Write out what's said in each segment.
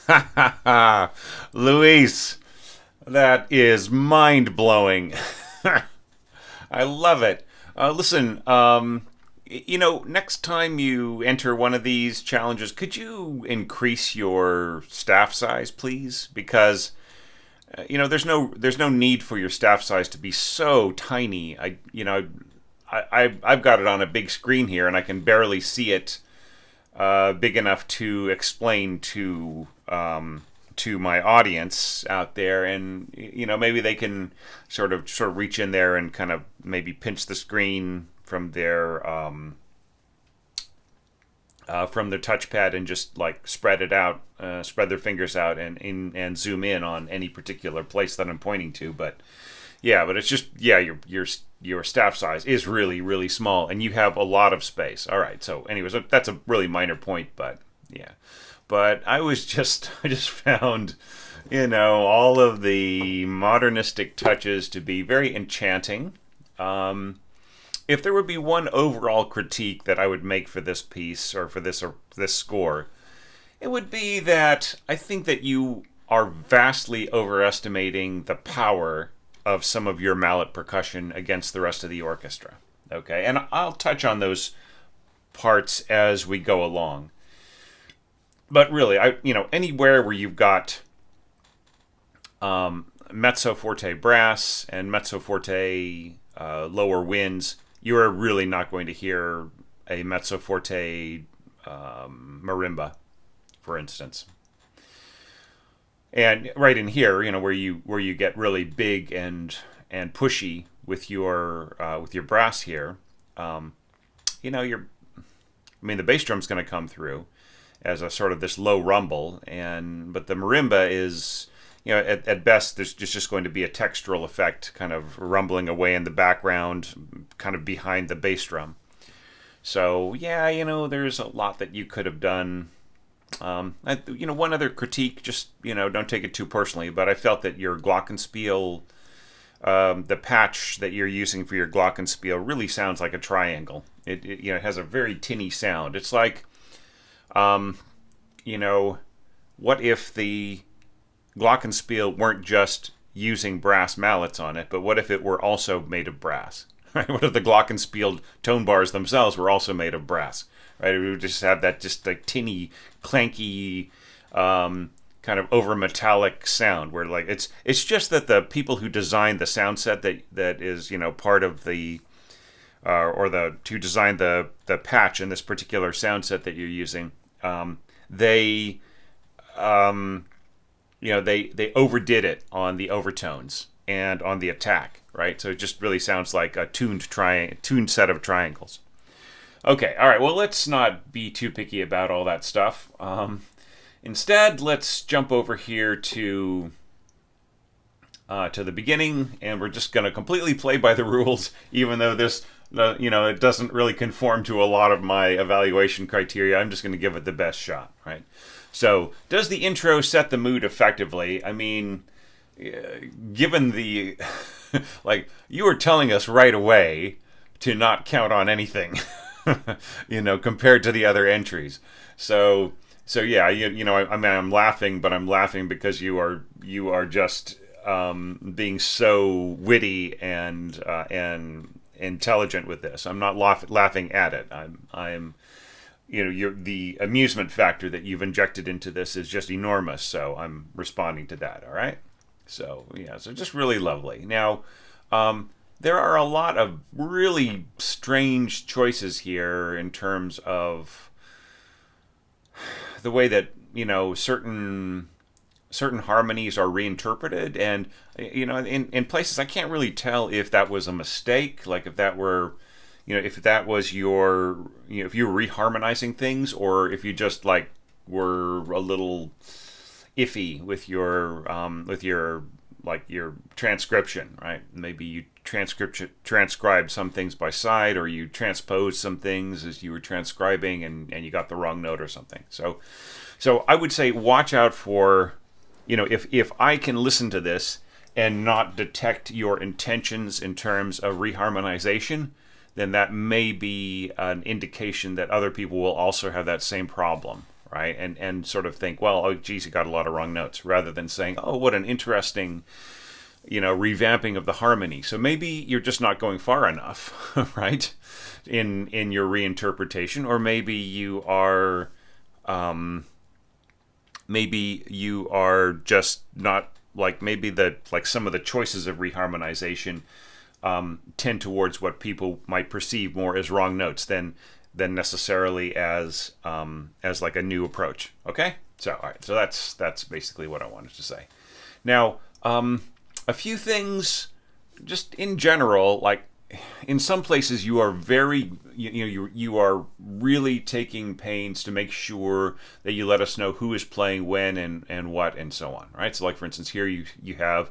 Ha ha ha! Luis, that is mind blowing. I love it. Listen, next time you enter one of these challenges, could you increase your staff size, please? Because there's no need for your staff size to be so tiny. I've got it on a big screen here, and I can barely see it big enough to explain to my audience out there, and maybe they can sort of reach in there and kind of maybe pinch the screen from their touchpad and just like spread it out, spread their fingers out and zoom in on any particular place that I'm pointing to. But it's just your staff size is really, really small, and you have a lot of space. All right, so anyways, that's a really minor point, but yeah. But I just found, all of the modernistic touches to be very enchanting. If there would be one overall critique that I would make for this piece or for this score, it would be that I think that you are vastly overestimating the power of some of your mallet percussion against the rest of the orchestra. Okay, and I'll touch on those parts as we go along. But really, anywhere where you've got mezzo forte brass and mezzo forte lower winds, you are really not going to hear a mezzo forte marimba, for instance. And right in here, where you get really big and pushy with your brass here, the bass drum's going to come through as a sort of this low rumble, but the marimba is, at best, there's just going to be a textural effect, kind of rumbling away in the background, kind of behind the bass drum. So there's a lot that you could have done. One other critique, just don't take it too personally, but I felt that your glockenspiel, the patch that you're using for your glockenspiel, really sounds like a triangle. It has a very tinny sound. It's like, what if the glockenspiel weren't just using brass mallets on it, but what if it were also made of brass? Right? What if the glockenspiel tone bars themselves were also made of brass? Right? It would just have that just like tinny, clanky, kind of over metallic sound. Where like it's just that the people who designed the sound set that is part of the to design the patch in this particular sound set that you're using, they overdid it on the overtones and on the attack, right? So it just really sounds like a tuned set of triangles. Okay, all right. Well, let's not be too picky about all that stuff. Instead, let's jump over here to the beginning, and we're just going to completely play by the rules, even though this, it doesn't really conform to a lot of my evaluation criteria. I'm just going to give it the best shot, right? So, does the intro set the mood effectively? I mean, given the like you were telling us right away to not count on anything, compared to the other entries. So yeah, I mean, I'm laughing, but I'm laughing because you are just being so witty and intelligent with this. I'm not laughing at it. I'm the amusement factor that you've injected into this is just enormous. So I'm responding to that. All right. So yeah, so just really lovely. Now, there are a lot of really strange choices here in terms of the way that certain harmonies are reinterpreted, and in places I can't really tell if that was a mistake, like if that were if that was if you were reharmonizing things, or if you just like were a little iffy with your like your transcription, right? Maybe you transcribed some things by side, or you transposed some things as you were transcribing, and you got the wrong note or something. So I would say watch out for, if I can listen to this and not detect your intentions in terms of reharmonization, then that may be an indication that other people will also have that same problem, right? And sort of think, well, oh geez, you got a lot of wrong notes, rather than saying, oh, what an interesting revamping of the harmony. So maybe you're just not going far enough, right, in your reinterpretation, or maybe you are just not, like, maybe some of the choices of reharmonization tend towards what people might perceive more as wrong notes than necessarily as like a new approach. Okay, so all right, so that's basically what I wanted to say. Now, a few things, just in general, like in some places you are very, you are really taking pains to make sure that you let us know who is playing when and what and so on, right? So like for instance here you have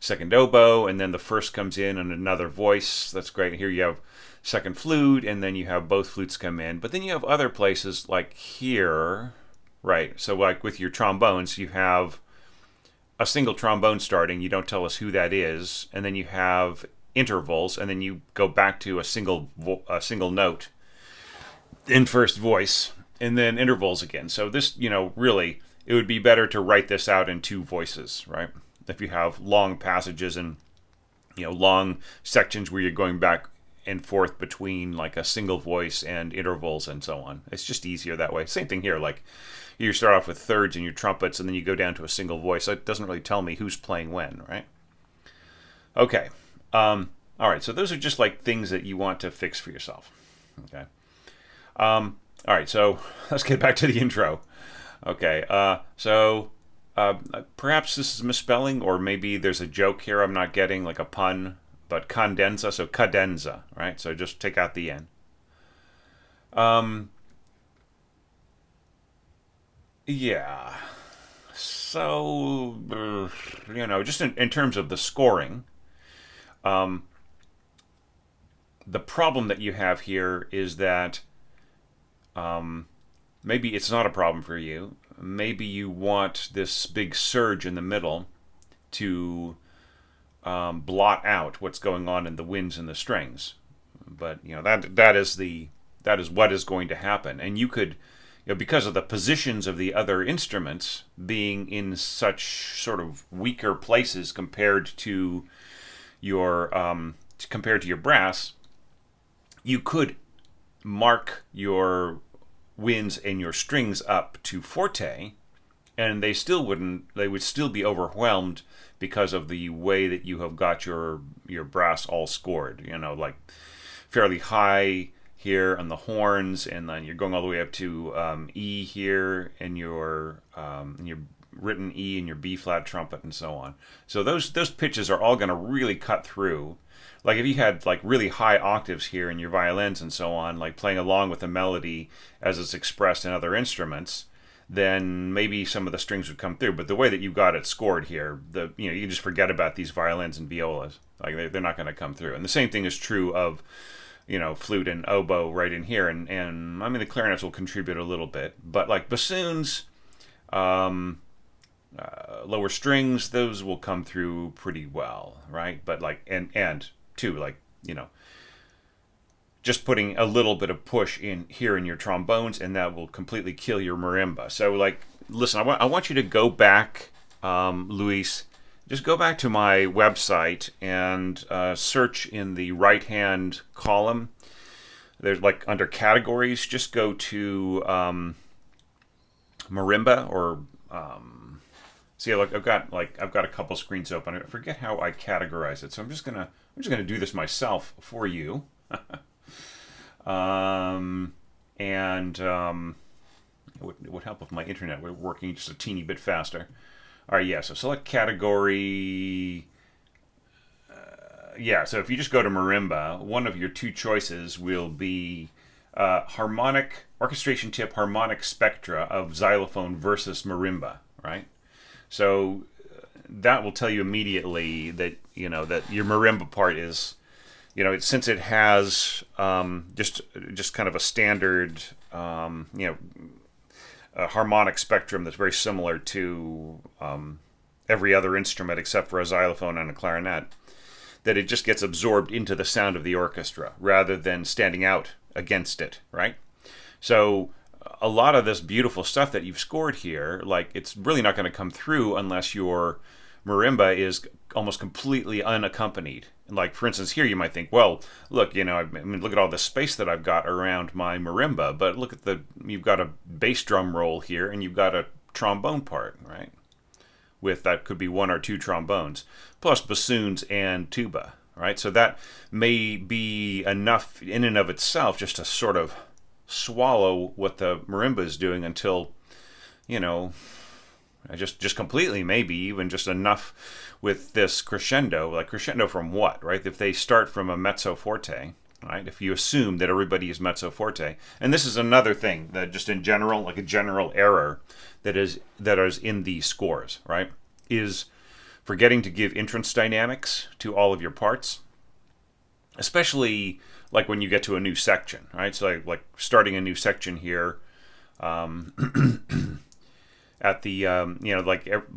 second oboe, and then the first comes in and another voice. That's great. Here you have second flute, and then you have both flutes come in. But then you have other places like here, right? So like with your trombones, you have a single trombone starting. You don't tell us who that is, and then you have intervals, and then you go back to a single note in first voice, and then intervals again. So this, really, it would be better to write this out in two voices, right? If you have long passages and long sections where you're going back and forth between like a single voice and intervals and so on, it's just easier that way. Same thing here, like you start off with thirds in your trumpets, and then you go down to a single voice. So it doesn't really tell me who's playing when, right? Okay. All right. So those are just like things that you want to fix for yourself. Okay. All right. So let's get back to the intro. Okay. Perhaps this is misspelling, or maybe there's a joke here I'm not getting, like a pun, but condensa, so cadenza, right? So just take out the N. Yeah. So, just in terms of the scoring, the problem that you have here is that maybe it's not a problem for you. Maybe you want this big surge in the middle to blot out what's going on in the winds and the strings. But that is what is going to happen. And you could, because of the positions of the other instruments being in such sort of weaker places compared to your brass, you could mark your winds and your strings up to forte, and they would still be overwhelmed because of the way that you have got your brass all scored, like fairly high here on the horns, and then you're going all the way up to E here in your written E in your B flat trumpet and so on. So those pitches are all going to really cut through. Like if you had like really high octaves here in your violins and so on, like playing along with the melody as it's expressed in other instruments, then maybe some of the strings would come through. But the way that you got it scored here, you can just forget about these violins and violas. Like they're not going to come through. And the same thing is true of flute and oboe right in here. And I mean the clarinets will contribute a little bit, but like bassoons, lower strings, those will come through pretty well, right? But like, and too, like, just putting a little bit of push in here in your trombones, and that will completely kill your marimba. So like, listen, I want you to go back, Luis, just go back to my website and search in the right-hand column. There's like under categories, just go to marimba or see, look, I've got a couple screens open. I forget how I categorize it, so I'm just gonna do this myself for you. It would help if my internet were working just a teeny bit faster. All right, yeah. So select category. So if you just go to marimba, one of your two choices will be harmonic orchestration tip, harmonic spectra of xylophone versus marimba, right? So that will tell you immediately that that your marimba part is, since it has just kind of a standard a harmonic spectrum that's very similar to every other instrument except for a xylophone and a clarinet, that it just gets absorbed into the sound of the orchestra rather than standing out against it, right? So a lot of this beautiful stuff that you've scored here, like, it's really not going to come through unless your marimba is almost completely unaccompanied. Like, for instance, here you might think, well, look, look at all the space that I've got around my marimba, but look at you've got a bass drum roll here, and you've got a trombone part, right? That could be one or two trombones, plus bassoons and tuba, right? So that may be enough in and of itself just to sort of swallow what the marimba is doing until, just completely, maybe even just enough with this crescendo. Like, crescendo from what, right? If they start from a mezzo forte, right? If you assume that everybody is mezzo forte, and this is another thing that just in general, like a general error that is in these scores, right, is forgetting to give entrance dynamics to all of your parts, especially like when you get to a new section, right? So like starting a new section here, at the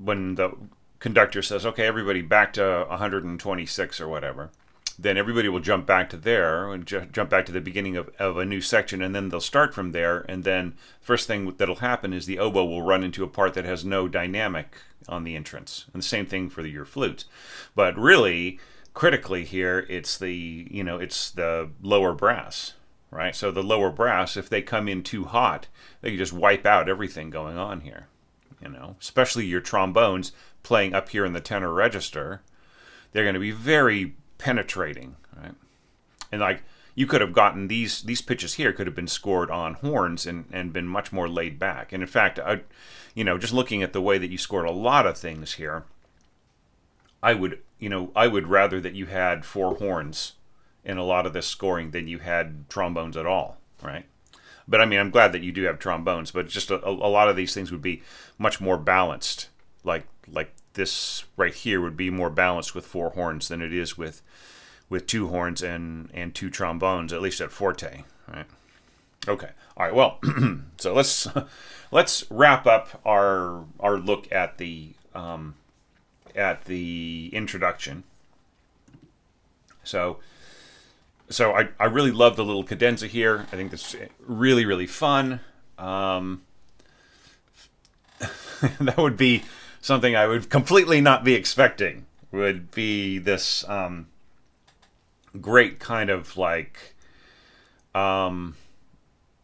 when the conductor says, okay, everybody back to 126 or whatever, then everybody will jump back to there and jump back to the beginning of a new section, and then they'll start from there, and then first thing that'll happen is the oboe will run into a part that has no dynamic on the entrance, and the same thing for your flutes. But really, critically here, it's the lower brass, right? So the lower brass, if they come in too hot, they can just wipe out everything going on here, especially your trombones playing up here in the tenor register. They're going to be very penetrating, right? And like, you could have gotten these pitches here could have been scored on horns and been much more laid back. And in fact, just looking at the way that you scored a lot of things here, I would rather that you had four horns in a lot of this scoring than you had trombones at all, right? But I mean, I'm glad that you do have trombones, but just a lot of these things would be much more balanced. Like this right here would be more balanced with four horns than it is with two horns and two trombones, at least at forte, right? Okay. All right. Well, so let's wrap up our look at the introduction. So I really love the little cadenza here. I think this is really, really fun. That would be something I would completely not be expecting. Would be this great kind of like,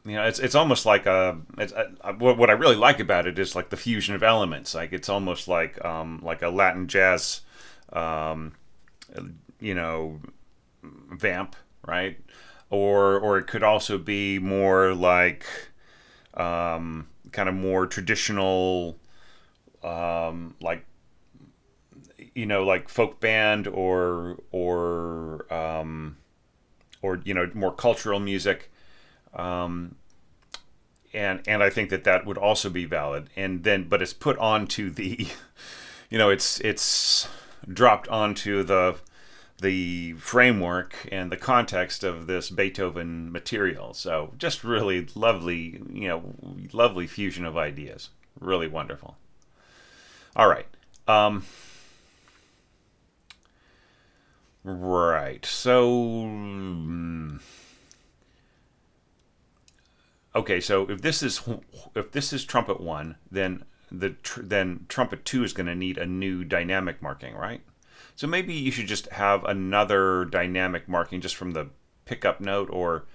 it's almost like what I really like about it is like the fusion of elements. Like, it's almost like a Latin jazz, vamp, right? Or it could also be more like kind of more traditional, like folk band or more cultural music, and I think that would also be valid. And then, but it's put onto the, it's dropped onto the framework and the context of this Beethoven material. So just really lovely, lovely fusion of ideas. Really wonderful. All right. Right. So, okay. So if this is trumpet one, then then trumpet two is going to need a new dynamic marking, right? So maybe you should just have another dynamic marking just from the pickup note, or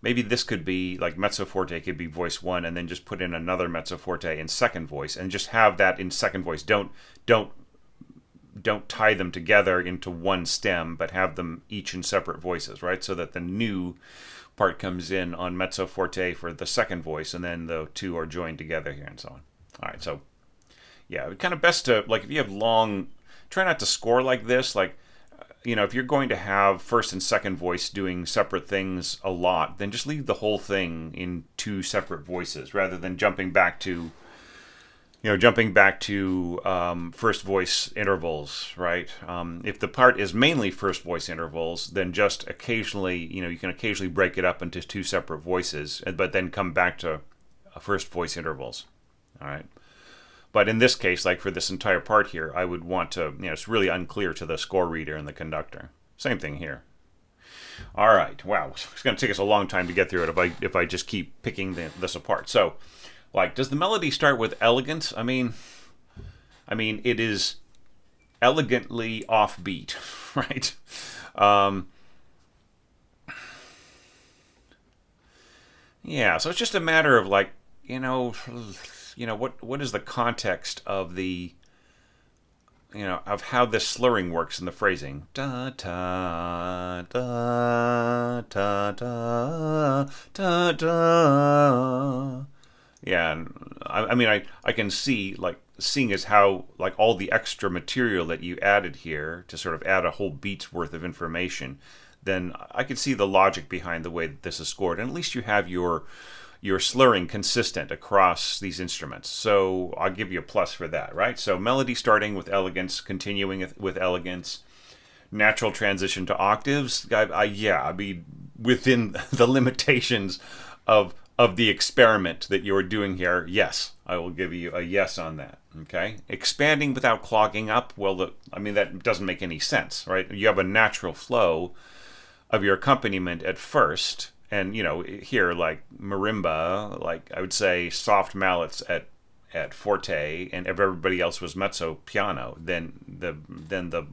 maybe this could be like mezzo forte could be voice one, and then just put in another mezzo forte in second voice, and just have that in second voice. Don't tie them together into one stem, but have them each in separate voices, right? So that the new part comes in on mezzo forte for the second voice, and then the two are joined together here, and so on. All right, so yeah, kind of best to, like, if you have long, try not to score like this. Like, if you're going to have first and second voice doing separate things a lot, then just leave the whole thing in two separate voices rather than jumping back to first voice intervals, right? If the part is mainly first voice intervals, then just occasionally, you can occasionally break it up into two separate voices, but then come back to first voice intervals, all right? But in this case, like for this entire part here, I would want to, it's really unclear to the score reader and the conductor. Same thing here. All right, wow, it's going to take us a long time to get through it if I just keep picking this apart. So, like, does the melody start with elegance? I mean, it is elegantly offbeat, right? Yeah, so it's just a matter of, like, what is the context of the of how this slurring works in the phrasing. Da da da da da da da. Yeah, and I can see, like, seeing as how, like, all the extra material that you added here to sort of add a whole beat's worth of information, then I can see the logic behind the way that this is scored, and at least you have your slurring consistent across these instruments. So I'll give you a plus for that, right? So melody starting with elegance, continuing with elegance, natural transition to octaves. Within the limitations of the experiment that you're doing here, yes, I will give you a yes on that. Okay, expanding without clogging up. Well, that doesn't make any sense, right? You have a natural flow of your accompaniment at first. And here, like marimba, like I would say soft mallets at forte, and if everybody else was mezzo piano, then the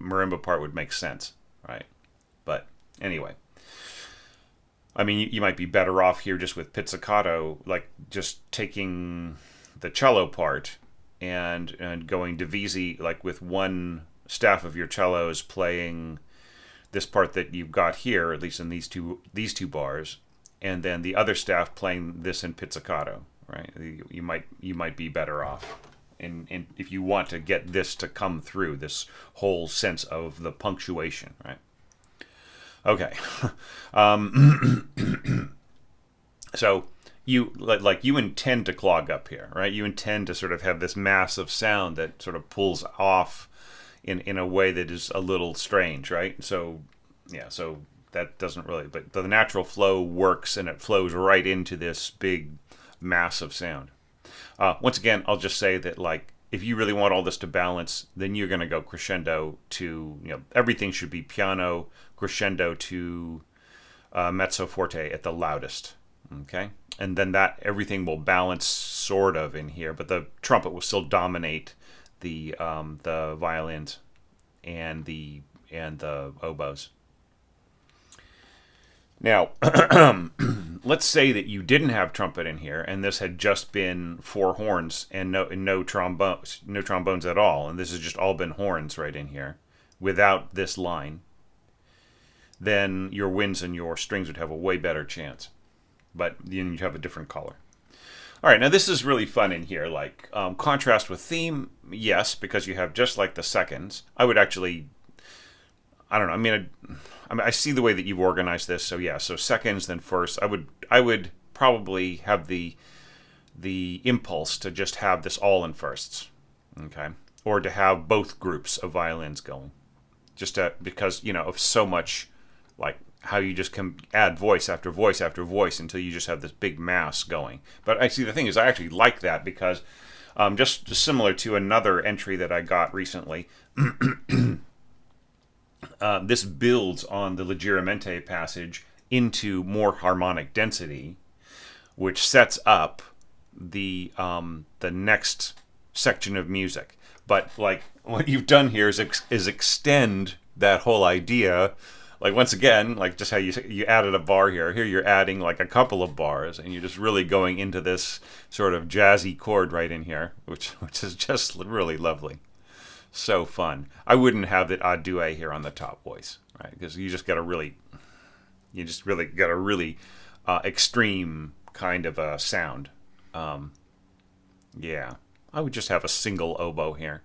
marimba part would make sense, right? But anyway, you might be better off here just with pizzicato, like just taking the cello part and going divisi, like with one staff of your cellos playing this part that you've got here, at least in these two bars, and then the other staff playing this in pizzicato, right? You might be better off, in if you want to get this to come through, this whole sense of the punctuation, right? Okay, so you intend to clog up here, right? You intend to sort of have this mass of sound that sort of pulls off in a way that is a little strange, right? So yeah, so that doesn't really, but the natural flow works, and it flows right into this big mass of sound. Once again, I'll just say that, like, if you really want all this to balance, then you're going to go crescendo to, everything should be piano crescendo to mezzo forte at the loudest, okay? And then that everything will balance sort of in here, but the trumpet will still dominate the violins and the oboes. Now, let's say that you didn't have trumpet in here, and this had just been four horns and no trombones at all, and this has just all been horns right in here, without this line. Then your winds and your strings would have a way better chance, but then you'd have a different color. All right, now this is really fun in here. Like, contrast with theme, yes, because you have just like the seconds. I would actually, I don't know. I see the way that you've organized this. So yeah, so seconds, then first. I would probably have the impulse to just have this all in firsts, okay, or to have both groups of violins going, because of so much, like, how you just can add voice after voice after voice until you just have this big mass going. But I see the thing is, I actually like that because Just similar to another entry that I got recently. This builds on the Leggermente passage into more harmonic density, which sets up the next section of music. But like what you've done here is extend that whole idea. Like once again, like just how you added a bar here. Here you're adding like a couple of bars, and you're just really going into this sort of jazzy chord right in here, which is just really lovely. So fun. I wouldn't have that a duet here on the top voice, right? Because you just really got a really extreme kind of a sound. Yeah, I would just have a single oboe here.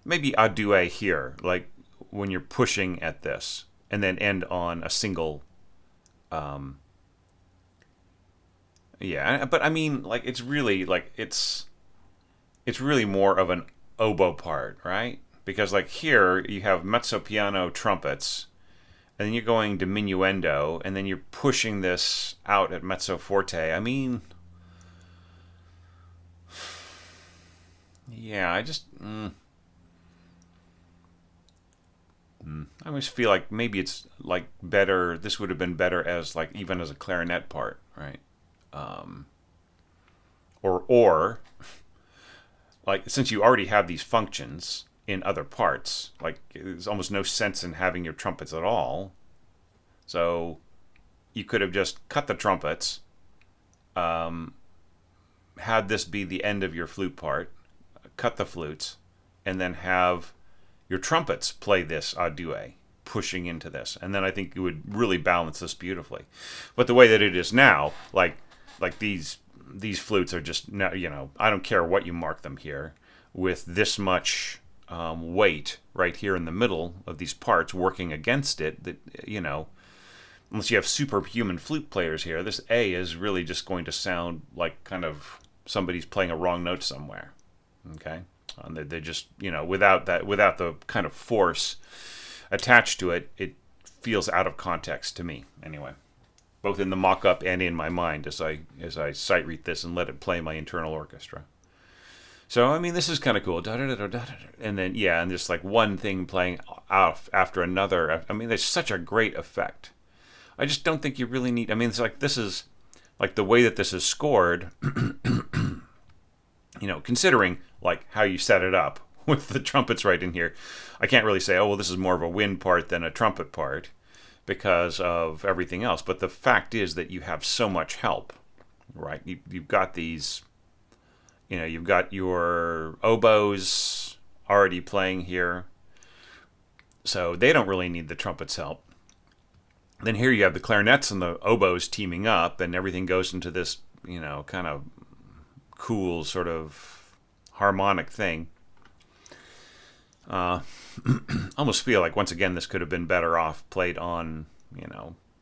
Maybe a duet here, like when you're pushing at this, and then end on a single. Yeah, but I mean, like it's really more of an oboe part, right? Because like here you have mezzo piano trumpets, and then you're going diminuendo, and then you're pushing this out at mezzo forte. I mean, yeah, I always feel like maybe it's like better. This would have been better as like even as a clarinet part, right? Or like since you already have these functions in other parts, like there's almost no sense in having your trumpets at all. So you could have just cut the trumpets, had this be the end of your flute part, cut the flutes, and then have your trumpets play this a duet, pushing into this, and then I think you would really balance this beautifully. But the way that it is now, like these flutes are just, I don't care what you mark them here, with this much weight right here in the middle of these parts working against it, that unless you have superhuman flute players here, this A is really just going to sound like kind of somebody's playing a wrong note somewhere. Okay, they just without the kind of force attached to it, it feels out of context to me anyway, both in the mock-up and in my mind as I sight read this and let it play my internal orchestra. So I mean, this is kind of cool. And then and just like one thing playing off after another. I mean, there's such a great effect. I just don't think you really need. I mean, it's like this is like the way that this is scored. Considering like how you set it up with the trumpets right in here, I can't really say, oh well, this is more of a wind part than a trumpet part because of everything else. But the fact is that you have so much help, right? You've got these. You've got your oboes already playing here, so they don't really need the trumpets' help. Then here you have the clarinets and the oboes teaming up, and everything goes into this, kind of cool sort of harmonic thing. Almost feel like, once again, this could have been better off played on,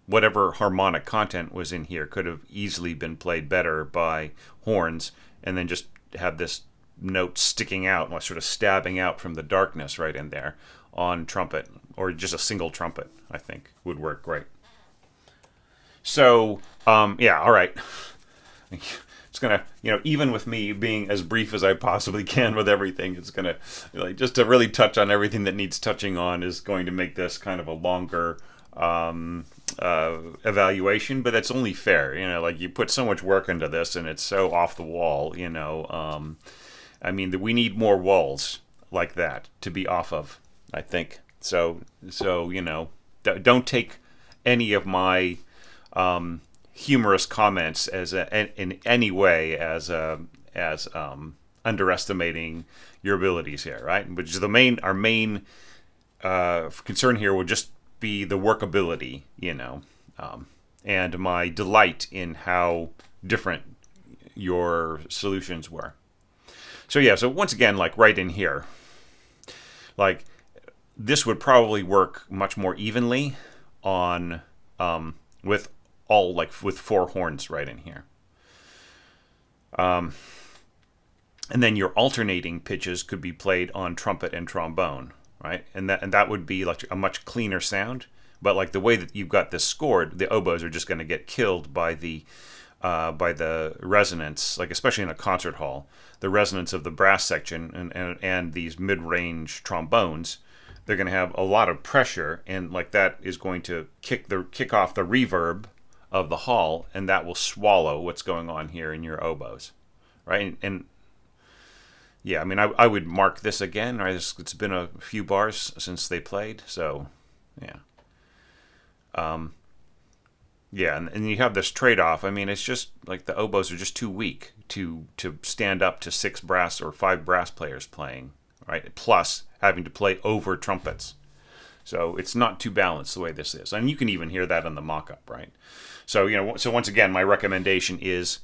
whatever harmonic content was in here could have easily been played better by horns, and then just have this note sticking out, like sort of stabbing out from the darkness right in there on trumpet, or just a single trumpet, I think would work great. So, all right. It's gonna, even with me being as brief as I possibly can with everything, it's gonna, just to really touch on everything that needs touching on is going to make this kind of a longer evaluation, but that's only fair. Like you put so much work into this, and it's so off the wall. I mean, we need more walls like that to be off of, I think. So don't take any of my humorous comments as in any way as underestimating your abilities here, right? Which is our main concern here would just be the workability, and my delight in how different your solutions were. So once again, like right in here, like this would probably work much more evenly on with four horns right in here. And then your alternating pitches could be played on trumpet and trombone, right? And that would be like a much cleaner sound. But like the way that you've got this scored, the oboes are just going to get killed by the by the resonance, like especially in a concert hall, the resonance of the brass section and these mid-range trombones. They're going to have a lot of pressure, and like that is going to kick off the reverb of the hall, and that will swallow what's going on here in your oboes, right? And yeah, I mean, I would mark this again. Right, it's been a few bars since they played, so yeah. Yeah, and you have this trade-off. I mean, it's just like the oboes are just too weak to stand up to 6 brass or 5 brass players playing, right? Plus having to play over trumpets. So it's not too balanced the way this is. And you can even hear that in the mock-up, right? So, so once again, my recommendation is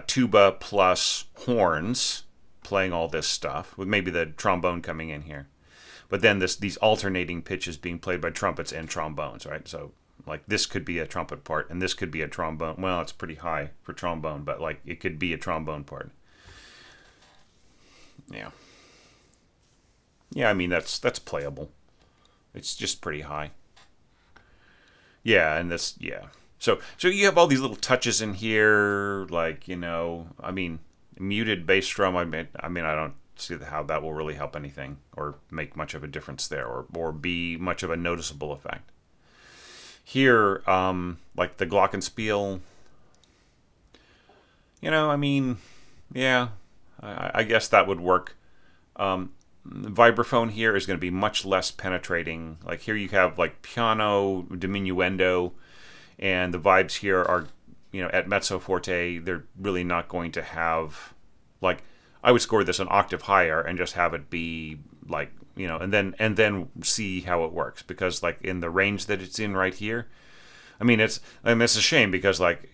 tuba plus horns playing all this stuff, with maybe the trombone coming in here. But then these alternating pitches being played by trumpets and trombones, right? So like this could be a trumpet part, and this could be a trombone. Well, it's pretty high for trombone, but like it could be a trombone part. Yeah. Yeah, I mean that's playable. It's just pretty high. Yeah, and this So you have all these little touches in here, like I mean, muted bass drum. I mean, I don't see how that will really help anything or make much of a difference there, or be much of a noticeable effect. Here, like the glockenspiel, I mean, yeah, I guess that would work. Vibraphone here is going to be much less penetrating. Like here you have like piano, diminuendo, and the vibes here are, at mezzo forte, they're really not going to have, like, I would score this an octave higher and just have it be like, and then see how it works, because like in the range that it's in right here, it's a shame, because like,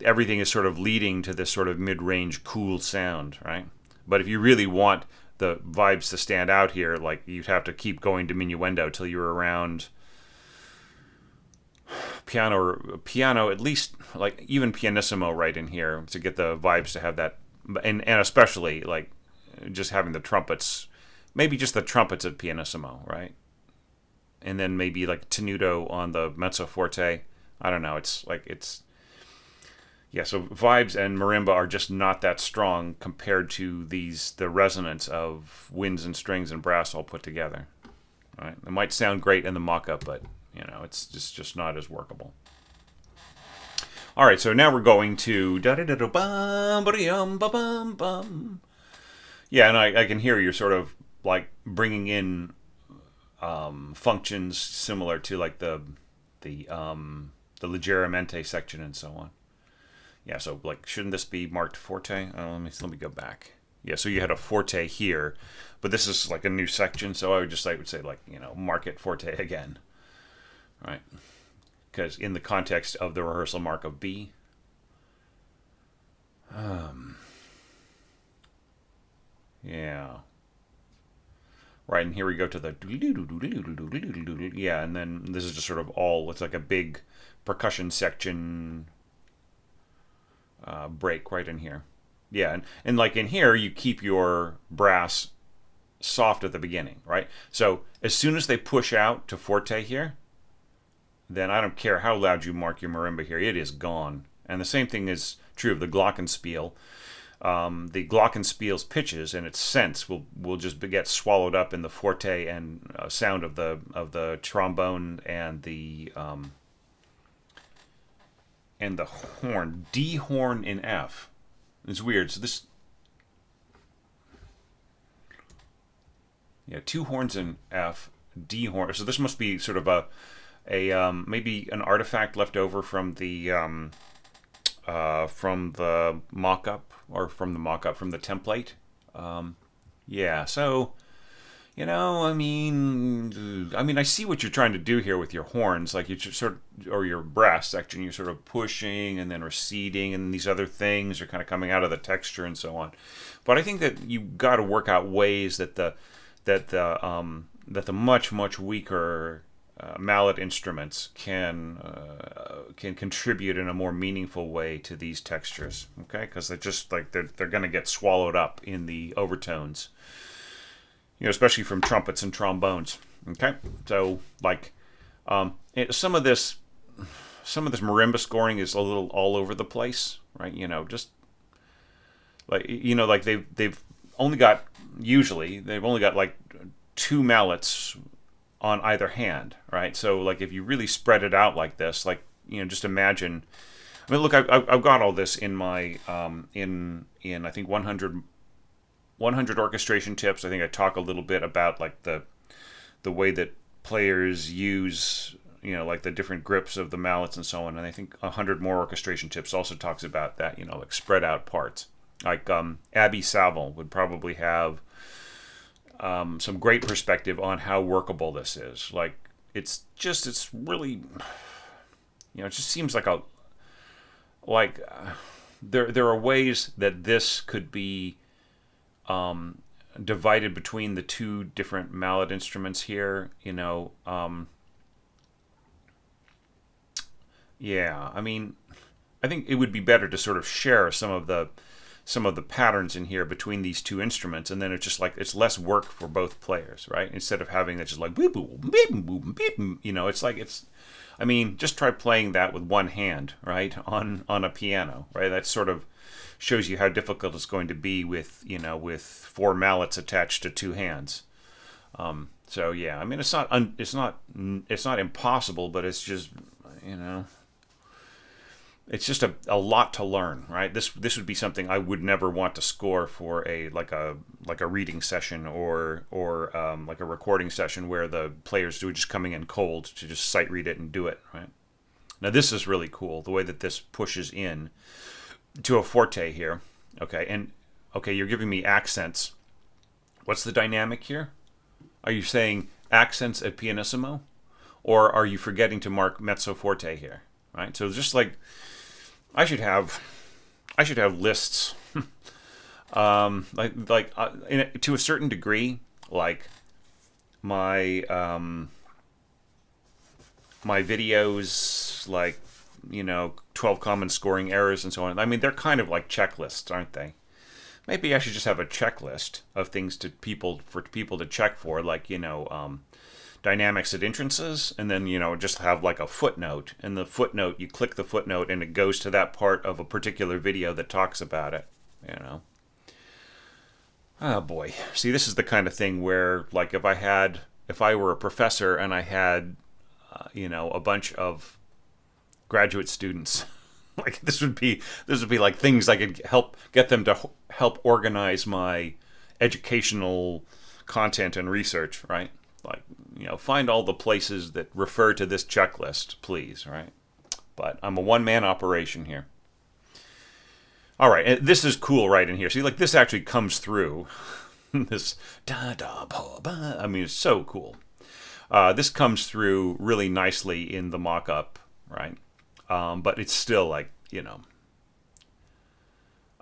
everything is sort of leading to this sort of mid-range cool sound, right? But if you really want the vibes to stand out here, like you'd have to keep going diminuendo till you're around piano, at least like even pianissimo right in here, to get the vibes to have that, and especially like just having the trumpets, maybe just the trumpets at pianissimo, right? And then maybe like tenuto on the mezzo forte. I don't know. So vibes and marimba are just not that strong compared to the resonance of winds and strings and brass all put together. Right? It might sound great in the mock-up, but it's just not as workable. All right, so now we're going to yeah, and I can hear you're sort of like bringing in functions similar to like the leggermente section and so on. Yeah, so like, shouldn't this be marked forte? Let me go back. Yeah, so you had a forte here, but this is like a new section, so I would say like, mark it forte again, right? Because in the context of the rehearsal mark of B, yeah, right. And here we go to the yeah, and then this is just sort of all. It's like a big percussion section. Break right in here. Yeah, and like in here, you keep your brass soft at the beginning, right? So as soon as they push out to forte here, then I don't care how loud you mark your marimba here, it is gone. And the same thing is true of the glockenspiel. The glockenspiel's pitches and its sense will just get swallowed up in the forte and sound of the trombone and the horn. D horn in F. It's weird. So this, yeah, 2 horns in F, D horn. So this must be sort of a maybe an artifact left over from the mock-up, or from the template. Yeah. So, I mean, I see what you're trying to do here with your horns, like you sort of, or your brass section, you're sort of pushing and then receding, and these other things are kind of coming out of the texture and so on. But I think that you got to work out ways that the much weaker mallet instruments can contribute in a more meaningful way to these textures. Okay, because they're going to get swallowed up in the overtones. Especially from trumpets and trombones. Okay, so like some of this some of this marimba scoring is a little all over the place, right? Just like they've only got usually they've only got like two mallets on either hand, right? So like if you really spread it out like this, like just imagine. I mean, look, I've got all this in my in I think 100 orchestration tips. I think I talk a little bit about like the way that players use like the different grips of the mallets and so on. And I think 100 more orchestration tips also talks about that, like spread out parts. Like Abby Saville would probably have some great perspective on how workable this is. Like it's really, it just seems like there are ways that this could be divided between the two different mallet instruments here. Yeah, I mean, I think it would be better to sort of share some of the patterns in here between these two instruments, and then it's just like it's less work for both players, right? Instead of having it just like boop boop beep boop beep, it's like I mean, just try playing that with one hand, right, on a piano, right? That sort of shows you how difficult it's going to be with four mallets attached to two hands. So yeah, I mean, it's not impossible, but it's just it's just a lot to learn, right? This would be something I would never want to score for a reading session or like a recording session where the players are just coming in cold to just sight read it and do it, right? Now this is really cool, the way that this pushes in to a forte here. Okay, you're giving me accents. What's the dynamic here? Are you saying accents at pianissimo, or are you forgetting to mark mezzo forte here? Right? So just like I should have lists, to a certain degree, like my my videos, like 12 common scoring errors and so on. I mean, they're kind of like checklists, aren't they? Maybe I should just have a checklist of things for people to check for, like dynamics at entrances, and then just have like a footnote, and the footnote, you click the footnote and it goes to that part of a particular video that talks about it. Oh boy, see, this is the kind of thing where, like, if I were a professor and I had a bunch of graduate students, like this would be like things I could get them to help organize my educational content and research, right? Like, find all the places that refer to this checklist, please, right? But I'm a one-man operation here. All right, and this is cool right in here. See, like, this actually comes through. This da-da-ba-ba. I mean, it's so cool. This comes through really nicely in the mock-up, right? But it's still like,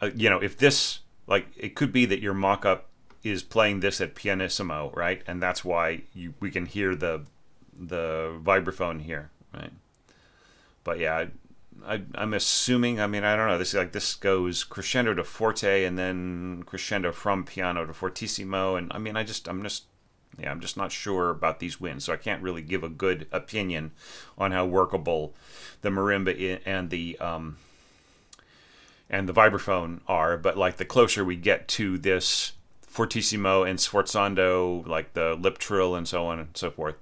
if this, like, it could be that your mock-up is playing this at pianissimo, right? And that's why we can hear the vibraphone here, right? But yeah, I'm assuming. I mean, I don't know. This goes crescendo to forte and then crescendo from piano to fortissimo, and I mean, I'm just not sure about these winds, so I can't really give a good opinion on how workable the marimba and the vibraphone are. But like the closer we get to this fortissimo and sforzando, like the lip trill and so on and so forth,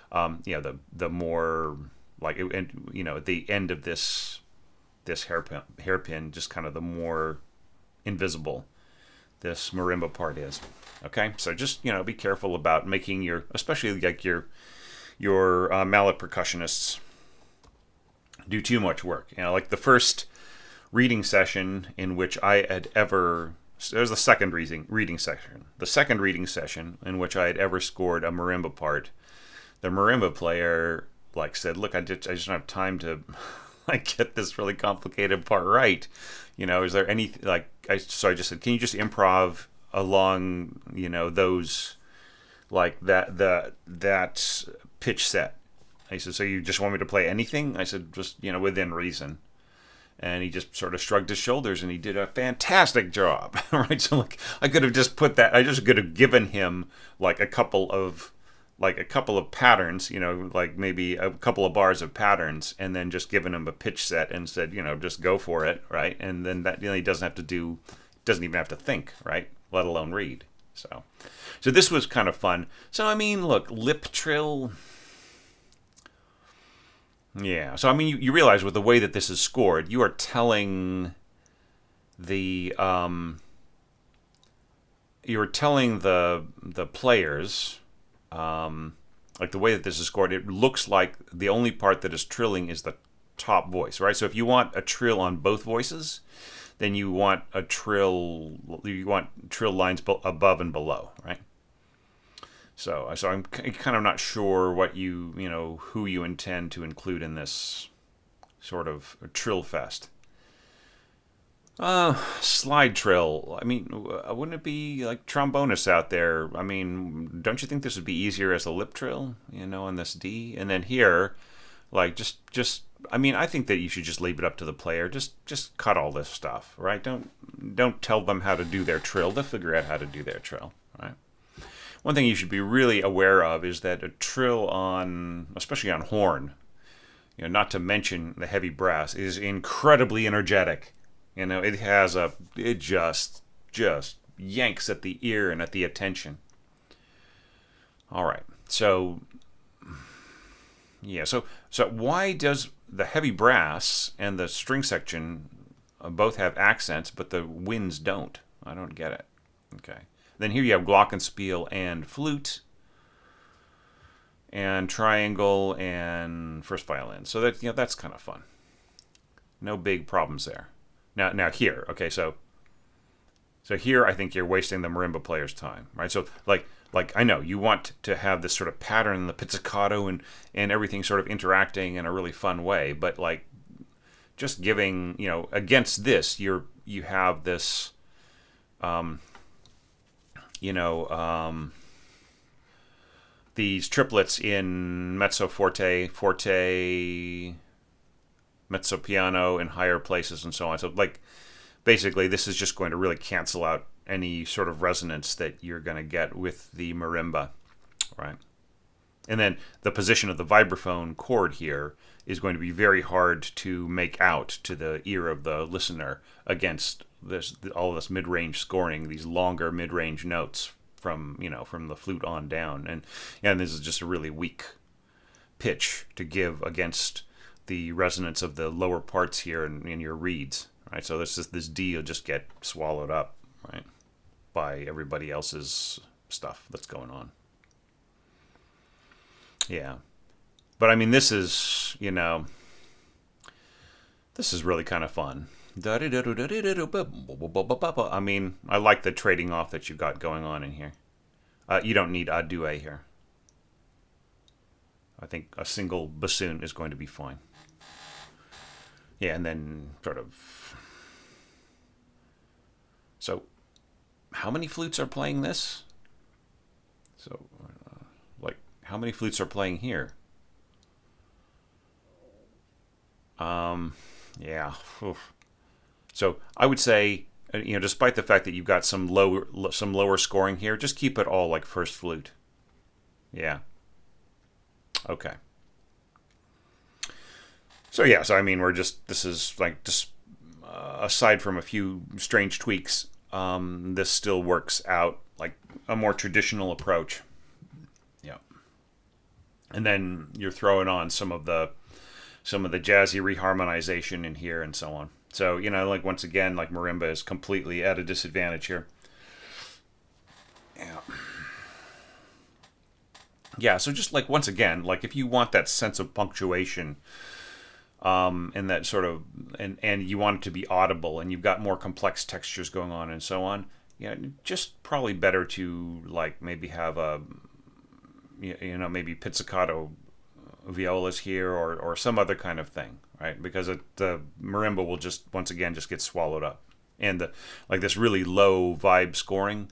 the more like at the end of this hairpin, just kind of the more invisible this marimba part is. Okay, so just be careful about making especially like your mallet percussionists do too much work. Like the first reading session in which I had ever. There's the second reading session. The second reading session in which I had ever scored a marimba part, the marimba player like said, "Look, I just don't have time to like get this really complicated part right. Is there any like?" So I just said, "Can you just improv along those like that pitch set?" He said, "So you just want me to play anything?" I said, "Just within reason." And he just sort of shrugged his shoulders, and he did a fantastic job, right? So like I could have just put that. I just could have given him like a couple of like a couple of patterns, like maybe a couple of bars of patterns, and then just given him a pitch set and said, just go for it, right? And then that he doesn't even have to think, right? Let alone read. So this was kind of fun. So I mean, look, lip trill. Yeah. So I mean, you realize with the way that this is scored, you are telling the players, like the way that this is scored, it looks like the only part that is trilling is the top voice, right? So if you want a trill on both voices, then you want trill lines above and below, right? So I'm kind of not sure what who you intend to include in this sort of trill fest. Slide trill. I mean, wouldn't it be like trombonists out there? I mean, don't you think this would be easier as a lip trill, on this D? And then here, like just I mean, I think that you should just leave it up to the player. Just cut all this stuff, right? Don't tell them how to do their trill. They'll figure out how to do their trill, right? One thing you should be really aware of is that a trill especially on horn, not to mention the heavy brass, is incredibly energetic. It just yanks at the ear and at the attention. All right. So yeah, so why does the heavy brass and the string section both have accents, but the winds don't? I don't get it. Okay. Then here you have glockenspiel and flute, and triangle and first violin. So that's kind of fun. No big problems there. Now here, okay, so here I think you're wasting the marimba player's time, right? So like I know you want to have this sort of pattern, the pizzicato and everything sort of interacting in a really fun way, but like just giving, against this, you have this these triplets in mezzo forte, mezzo piano in higher places and so on. So like basically this is just going to really cancel out any sort of resonance that you're going to get with the marimba, right? And then the position of the vibraphone chord here is going to be very hard to make out to the ear of the listener against all this mid-range scoring, these longer mid-range notes from the flute on down, and this is just a really weak pitch to give against the resonance of the lower parts here in your reeds, right? So this D will just get swallowed up, right, by everybody else's stuff that's going on. Yeah, but I mean, this is really kind of fun. I mean, I like the trading off that you got going on in here. You don't need a duet here. I think a single bassoon is going to be fine. Yeah, and then sort of... So, how many flutes are playing this? So, how many flutes are playing here? Yeah. Oof. So I would say, despite the fact that you've got some lower scoring here, just keep it all like first flute. Yeah. Okay. So yeah, so I mean, this is like just aside from a few strange tweaks, this still works out like a more traditional approach. Yeah. And then you're throwing on some of the jazzy reharmonization in here and so on. So, like once again, like marimba is completely at a disadvantage here. Yeah. Yeah, so just like once again, like if you want that sense of punctuation, and that sort of and you want it to be audible and you've got more complex textures going on and so on, just probably better to like maybe have a maybe pizzicato violas here or some other kind of thing, right? Because the marimba will just once again just get swallowed up, and this really low vibe scoring,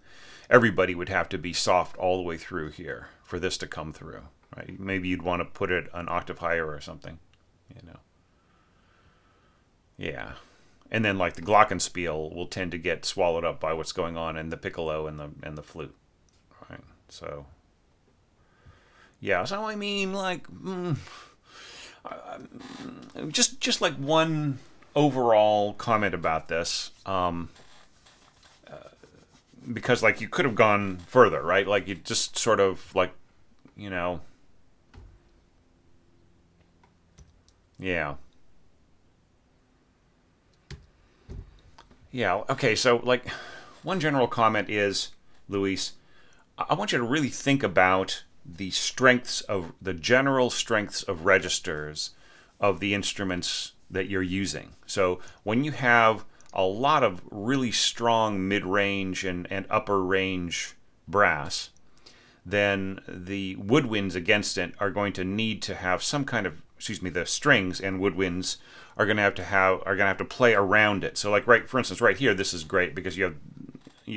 everybody would have to be soft all the way through here for this to come through, right? Maybe you'd want to put it an octave higher or something, Yeah, and then like the glockenspiel will tend to get swallowed up by what's going on in the piccolo and the flute, right? So Yeah, so I mean, like, just like one overall comment about this, because like you could have gone further, right? Like you just sort of like, you know, yeah, yeah. Okay, so like one general comment is, Luis, I want you to really think about the general strengths of registers of the instruments that you're using. So when you have a lot of really strong mid-range and upper range brass, then the woodwinds against it are going to need to have some kind of, excuse me, the strings and woodwinds are going to have to play around it. So like, right, for instance, right here, this is great because you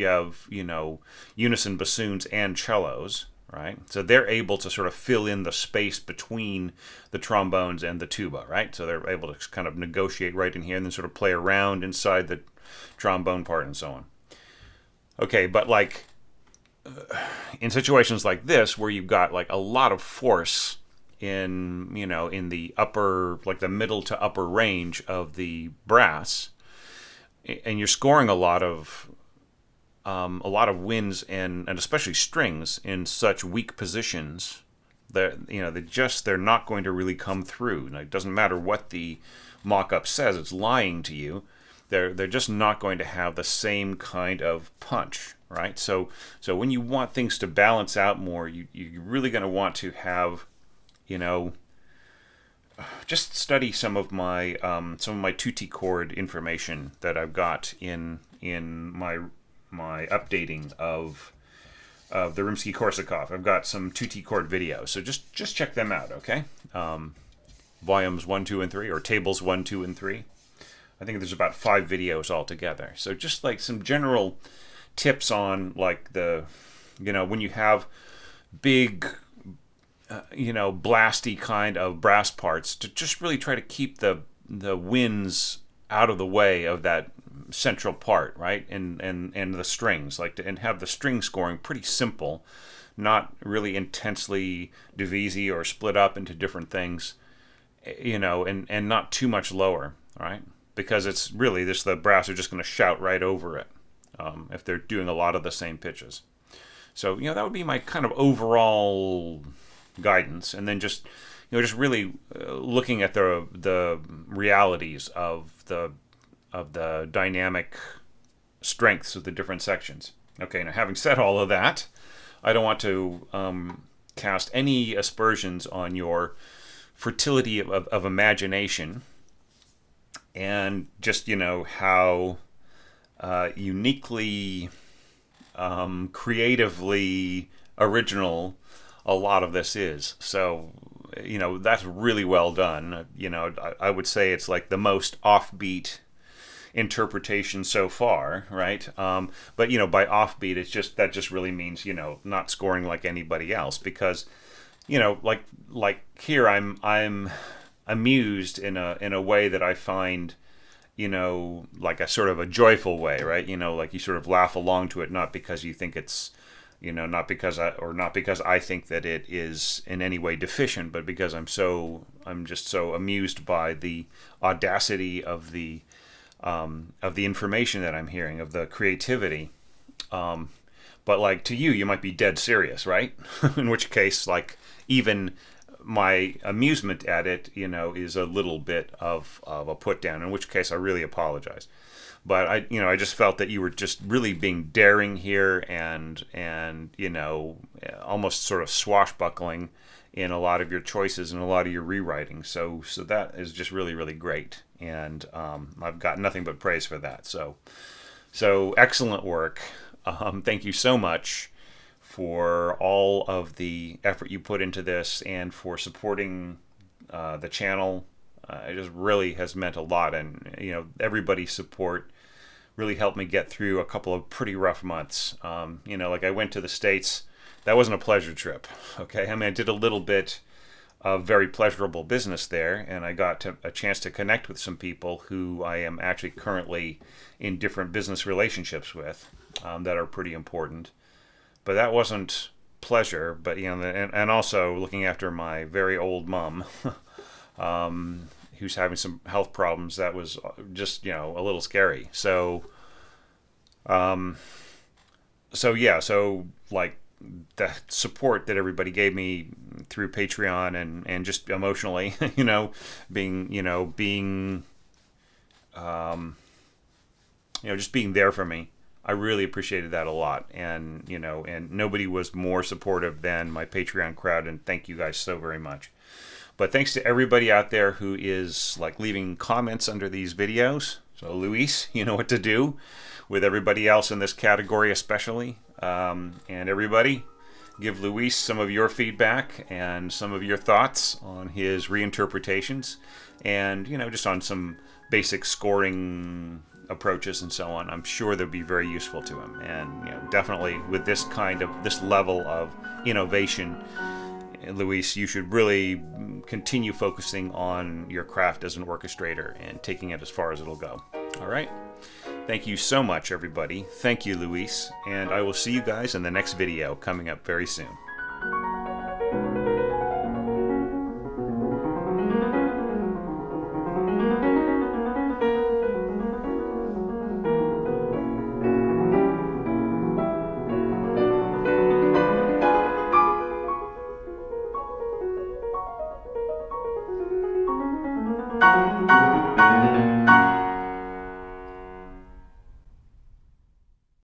have unison bassoons and cellos, right? So they're able to sort of fill in the space between the trombones and the tuba, right? So they're able to kind of negotiate right in here and then sort of play around inside the trombone part and so on. Okay, but like in situations like this where you've got like a lot of force in the upper, like the middle to upper range of the brass, and you're scoring a lot of winds and especially strings in such weak positions that they're not going to really come through. Like, it doesn't matter what the mock-up says; it's lying to you. They're just not going to have the same kind of punch, right? So when you want things to balance out more, you're really going to want to have, just study some of my tutti chord information that I've got in my updating of the Rimsky-Korsakov. I've got some tutti chord videos, so just check them out, okay? Volumes 1, 2, and 3, or tables 1, 2, and 3. I think there's about 5 videos altogether. So just like some general tips on like when you have big, blasty kind of brass parts, to just really try to keep the winds out of the way of that central part, right? And the strings, and have the string scoring pretty simple, not really intensely divisi or split up into different things, and not too much lower, right? Because it's really just the brass are just going to shout right over it if they're doing a lot of the same pitches. So that would be my kind of overall guidance, and then just really looking at the realities of the dynamic strengths of the different sections. Okay, now having said all of that, I don't want to cast any aspersions on your fertility of imagination, and just how uniquely creatively original a lot of this is. So that's really well done. I would say it's like the most offbeat interpretation so far, right? But by offbeat, that just really means not scoring like anybody else, because like here I'm amused in a way that I find like a sort of a joyful way, right? Like you sort of laugh along to it, not because you think it's not because I think that it is in any way deficient, but because I'm just so amused by the audacity of the information that I'm hearing, of the creativity. But like to you might be dead serious, right? In which case, like, even my amusement at it, is a little bit of a put down. In which case, I really apologize. But I just felt that you were just really being daring here, and almost sort of swashbuckling in a lot of your choices and a lot of your rewriting. So that is just really, really great, and I've got nothing but praise for that. So excellent work. Thank you so much for all of the effort you put into this, and for supporting the channel. It just really has meant a lot, and everybody's support really helped me get through a couple of pretty rough months. Like I went to the States. That wasn't a pleasure trip. Okay, I mean, I did a little bit of very pleasurable business there, and I got a chance to connect with some people who I am actually currently in different business relationships with, that are pretty important. But that wasn't pleasure. But and also looking after my very old mom, who's having some health problems. That was just a little scary. So like the support that everybody gave me through Patreon and just emotionally, being just being there for me. I really appreciated that a lot, and nobody was more supportive than my Patreon crowd, and thank you guys so very much. But thanks to everybody out there who is like leaving comments under these videos. So Luis, you know what to do with everybody else in this category especially. And everybody, give Luis some of your feedback and some of your thoughts on his reinterpretations, and just on some basic scoring approaches and so on. I'm sure they'll be very useful to him. And definitely with this level of innovation, Luis, you should really continue focusing on your craft as an orchestrator and taking it as far as it'll go. All right. Thank you so much, everybody. Thank you, Luis. And I will see you guys in the next video coming up very soon. Thank you.